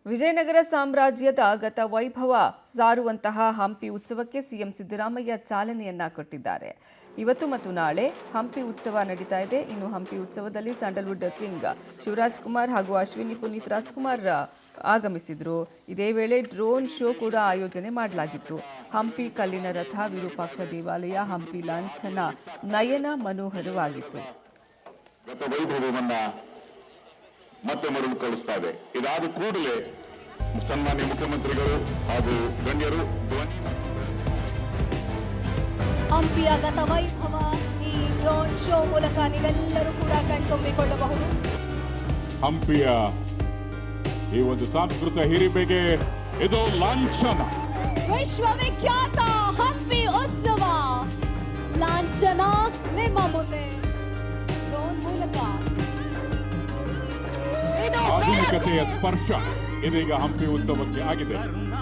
ವಿಜಯನಗರ ಸಾಮ್ರಾಜ್ಯದ ಗತ ವೈಭವ ಸಾರುವಂತಹ ಹಂಪಿ ಉತ್ಸವಕ್ಕೆ ಸಿಎಂ ಸಿದ್ದರಾಮಯ್ಯ ಚಾಲನೆಯನ್ನ ಕೊಟ್ಟಿದ್ದಾರೆ. ಇವತ್ತು ಮತ್ತು ನಾಳೆ ಹಂಪಿ ಉತ್ಸವ ನಡೀತಾ ಇದೆ. ಇನ್ನು ಹಂಪಿ ಉತ್ಸವದಲ್ಲಿ ಸ್ಯಾಂಡಲ್ವುಡ್ ಕಿಂಗ್ ಶಿವರಾಜ್ ಕುಮಾರ್ ಹಾಗೂ ಅಶ್ವಿನಿ ಪುನೀತ್ ರಾಜ್ಕುಮಾರ್ ಆಗಮಿಸಿದ್ರು. ಇದೇ ವೇಳೆ ಡ್ರೋನ್ ಶೋ ಕೂಡ ಆಯೋಜನೆ ಮಾಡಲಾಗಿತ್ತು. ಹಂಪಿ ಕಲ್ಲಿನ ರಥ, ವಿರೂಪಾಕ್ಷ ದೇವಾಲಯ, ಹಂಪಿ ಲಾಂಛನ ನಯನ ಮನೋಹರವಾಗಿತ್ತು. ಮತ್ತೆ ಮರಳಿಕೊಳ್ಳುತ್ತಾ ಇದೆ. ಇದಾದ ಕೂಡಲೇ ಸನ್ಮಾನ್ಯ ಮುಖ್ಯಮಂತ್ರಿಗಳು ಹಾಗೂ ಗಣ್ಯರು ಧ್ವನಿ ಹಂಪಿಯ ಗತ ವೈಭವ ಈ ಡ್ರೋನ್ ಶೋ ಮೂಲಕ ನೀವೆಲ್ಲರೂ ಕೂಡ ಕಣ್ತುಂಬಿಕೊಳ್ಳಬಹುದು. ಹಂಪಿಯ ಈ ಒಂದು ಸಾಂಸ್ಕೃತಿಕ ಹಿರಿಮೆಗೆ ಇದು ಲಾಂಛನ. ವಿಶ್ವವಿಖ್ಯಾತ ಹಂಪಿ ಉತ್ಸವ ಲಾಂಛನ ನಿಮ್ಮ ಮುಂದೆ ಡ್ರೋನ್ ಮೂಲಕ ಆಧುನಿಕತೆಯ ಸ್ಪರ್ಶ ಇದೀಗ ಹಂಪಿ ಉತ್ಸವಕ್ಕೆ ಆಗಿದೆ.